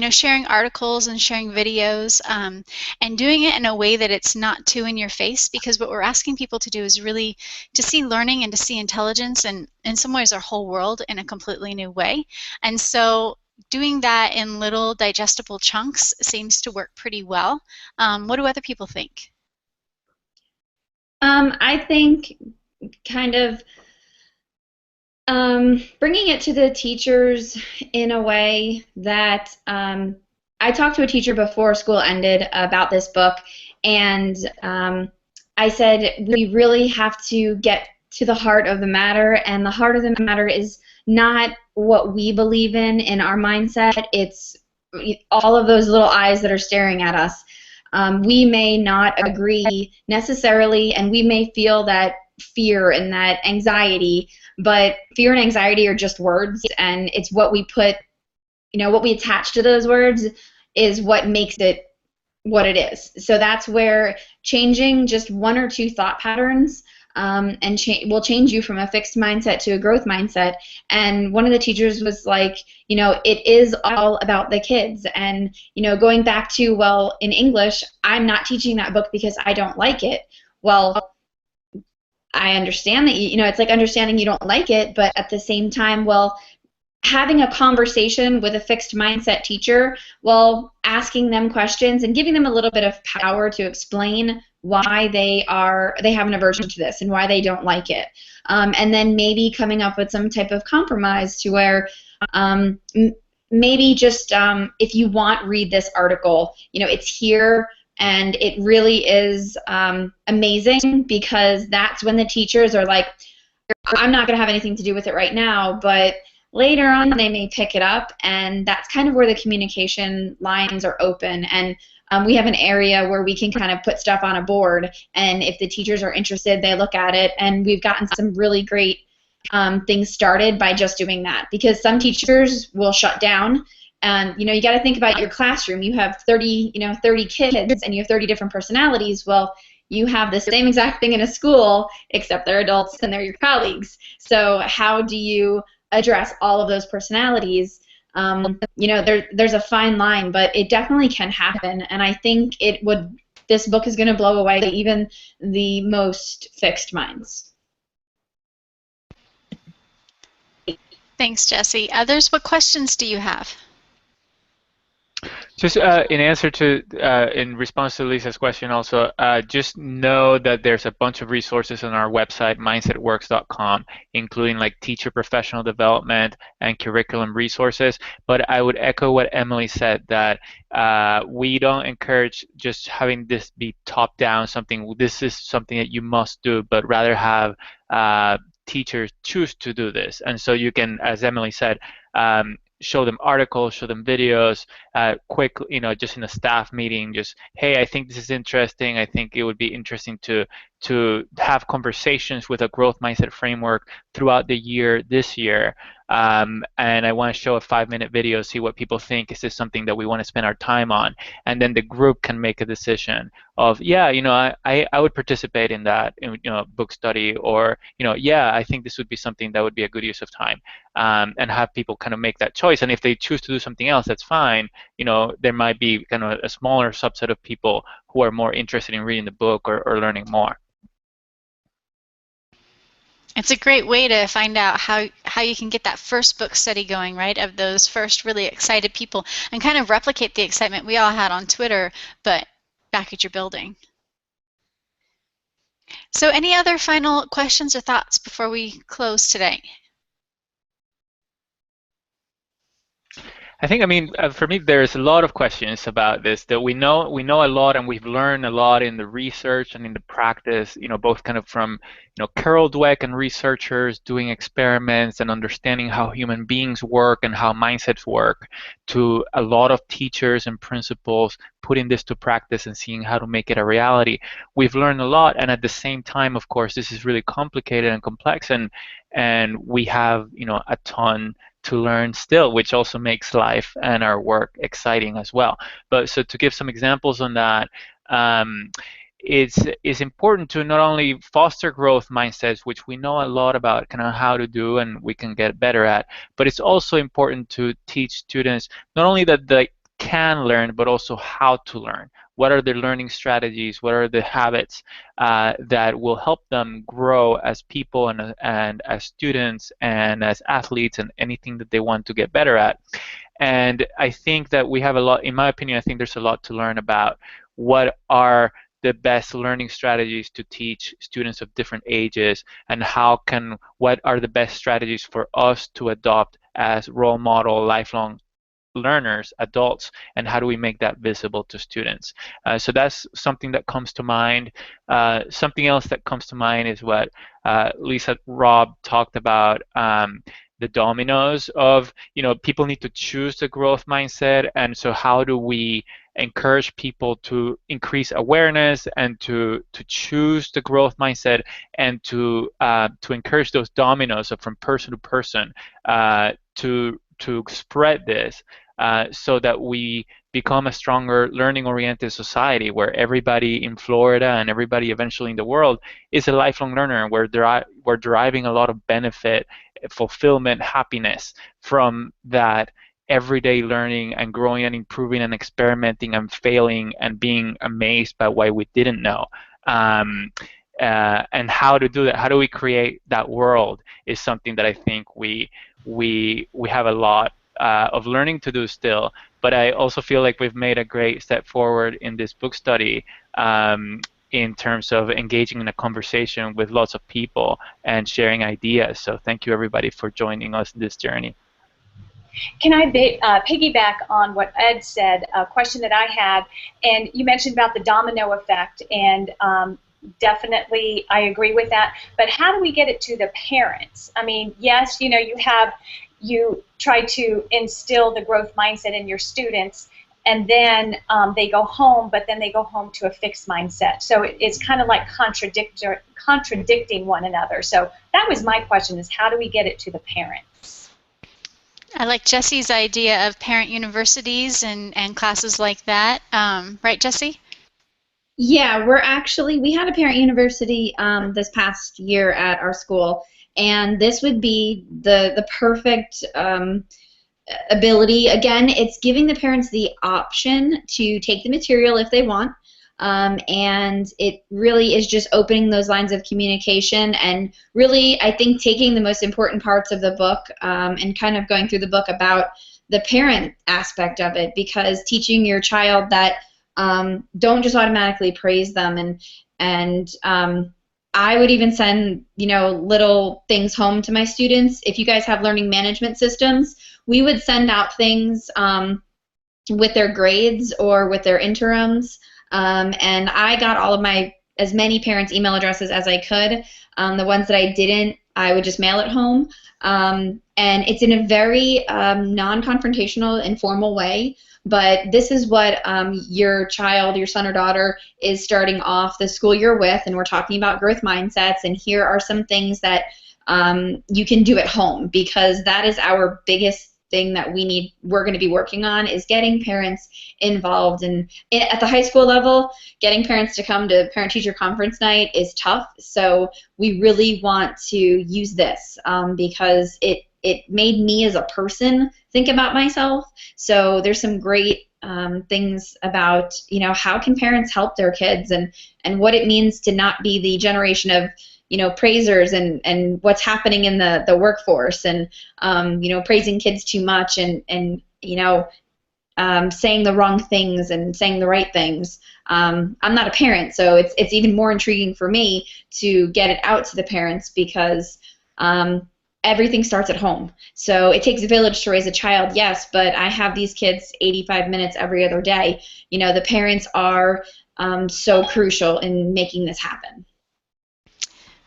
sharing articles and sharing videos, and doing it in a way that it's not too in your face, because what we're asking people to do is really to see learning and to see intelligence and in some ways our whole world in a completely new way. And so doing that in little digestible chunks seems to work pretty well. What do other people think? I think kind of bringing it to the teachers in a way that I talked to a teacher before school ended about this book, and I said we really have to get to the heart of the matter, and the heart of the matter is not what we believe in our mindset. It's all of those little eyes that are staring at us. We may not agree necessarily, and we may feel that fear and that anxiety, but fear and anxiety are just words, and it's what we put, what we attach to those words is what makes it what it is. So that's where changing just one or two thought patterns will change you from a fixed mindset to a growth mindset. And one of the teachers was like, it is all about the kids. And, going back to, well, in English, I'm not teaching that book because I don't like it. Well, I understand that, it's like understanding you don't like it, but at the same time, well, having a conversation with a fixed mindset teacher, well, asking them questions and giving them a little bit of power to explain why they have an aversion to this and why they don't like it, and then maybe coming up with some type of compromise to where maybe just if you want, read this article, it's here. And it really is amazing, because that's when the teachers are like, I'm not going to have anything to do with it right now, but later on they may pick it up, and that's kind of where the communication lines are open. And we have an area where we can kind of put stuff on a board, and if the teachers are interested, they look at it, and we've gotten some really great things started by just doing that, because some teachers will shut down. And you got to think about your classroom. You have 30 kids, and you have 30 different personalities. Well, you have the same exact thing in a school, except they're adults and they're your colleagues. So how do you address all of those personalities? There's a fine line, but it definitely can happen. And I think this book is going to blow away even the most fixed minds. Thanks, Jesse. Others, what questions do you have? Just in response to Lisa's question also, just know that there's a bunch of resources on our website, mindsetworks.com, including like teacher professional development and curriculum resources. But I would echo what Emily said, that we don't encourage just having this be top-down, this is something that you must do, but rather have teachers choose to do this. And so you can, as Emily said, show them articles, show them videos, quick, just in a staff meeting, just, hey, I think this is interesting. I think it would be interesting to have conversations with a growth mindset framework throughout the year, this year. And I want to show a 5-minute video, see what people think. Is this something that we want to spend our time on? And then the group can make a decision of, yeah, I would participate in that, book study, or, yeah, I think this would be something that would be a good use of time, and have people kind of make that choice. And if they choose to do something else, that's fine. There might be kind of a smaller subset of people who are more interested in reading the book or learning more. It's a great way to find out how you can get that first book study going, right, of those first really excited people, and kind of replicate the excitement we all had on Twitter, but back at your building. So any other final questions or thoughts before we close today? I think, I mean, for me, there's a lot of questions about this that we know a lot, and we've learned a lot in the research and in the practice. Both kind of from Carol Dweck and researchers doing experiments and understanding how human beings work and how mindsets work, to a lot of teachers and principals putting this to practice and seeing how to make it a reality. We've learned a lot, and at the same time, of course, this is really complicated and complex, and we have a ton to learn still, which also makes life and our work exciting as well. But so to give some examples on that, it's important to not only foster growth mindsets, which we know a lot about kind of how to do and we can get better at, but it's also important to teach students not only that they can learn, but also how to learn. What are the learning strategies? What are the habits that will help them grow as people and as students and as athletes and anything that they want to get better at? And I think that we have a lot, in my opinion, I think there's a lot to learn about what are the best learning strategies to teach students of different ages, and what are the best strategies for us to adopt as role model lifelong learners, adults, and how do we make that visible to students? So that's something that comes to mind. Something else that comes to mind is what Lisa Robb talked about, the dominoes of, people need to choose the growth mindset, and so how do we encourage people to increase awareness and to choose the growth mindset, and to encourage those dominoes from person to person to spread this, so that we become a stronger learning-oriented society where everybody in Florida and everybody eventually in the world is a lifelong learner, where we're deriving a lot of benefit, fulfillment, happiness from that everyday learning and growing and improving and experimenting and failing and being amazed by what we didn't know. And how to do that, how do we create that world, is something that I think we have a lot of learning to do still, but I also feel like we've made a great step forward in this book study, in terms of engaging in a conversation with lots of people and sharing ideas. So thank you everybody for joining us in this journey. Can I piggyback on what Ed said, a question that I had, and you mentioned about the domino effect, and definitely I agree with that, but how do we get it to the parents? I mean, yes, you try to instill the growth mindset in your students, and then they go home, but then they go home to a fixed mindset. So it's kind of like contradicting one another. So that was my question, is how do we get it to the parents? I like Jesse's idea of parent universities and classes like that. Right, Jesse? Yeah, we had a parent university this past year at our school, and this would be the perfect ability. Again, it's giving the parents the option to take the material if they want, and it really is just opening those lines of communication, and really, I think, taking the most important parts of the book and kind of going through the book about the parent aspect of it, because teaching your child that don't just automatically praise them, and I would even send little things home to my students. If you guys have learning management systems, we would send out things with their grades or with their interims, and I got all of as many parents' email addresses as I could. The ones that I didn't, I would just mail it home, and it's in a very non-confrontational, informal way. But this is what your child, your son or daughter, is starting off the school year with, and we're talking about growth mindsets, and here are some things that you can do at home, because that is our biggest thing that we're going to be working on, is getting parents involved. And at the high school level, getting parents to come to parent-teacher conference night is tough, so we really want to use this because it made me as a person think about myself. So there's some great things about, how can parents help their kids, and what it means to not be the generation of, praisers and what's happening in the workforce, and, praising kids too much, and saying the wrong things and saying the right things. I'm not a parent, so it's even more intriguing for me to get it out to the parents because everything starts at home. So it takes a village to raise a child, yes, but I have these kids 85 minutes every other day. You know, the parents are so crucial in making this happen.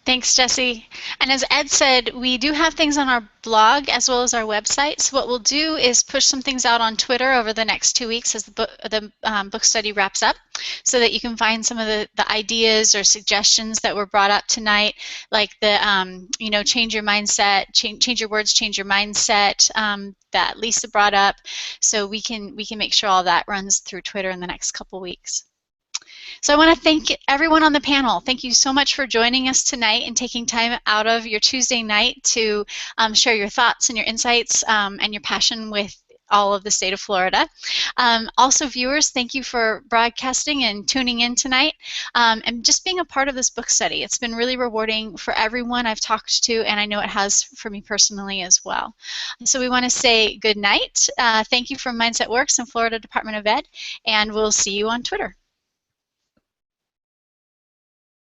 Thanks, Jessie. And as Ed said, we do have things on our blog as well as our website. So what we'll do is push some things out on Twitter over the next 2 weeks as the book study wraps up, so that you can find some of the ideas or suggestions that were brought up tonight, like the change your mindset, change your words, change your mindset that Lisa brought up. So we can make sure all that runs through Twitter in the next couple weeks. So I want to thank everyone on the panel. Thank you so much for joining us tonight and taking time out of your Tuesday night to share your thoughts and your insights and your passion with all of the state of Florida. Also, viewers, thank you for broadcasting and tuning in tonight and just being a part of this book study. It's been really rewarding for everyone I've talked to, and I know it has for me personally as well. So we want to say good night. Thank you from Mindset Works and Florida Department of Ed, and we'll see you on Twitter.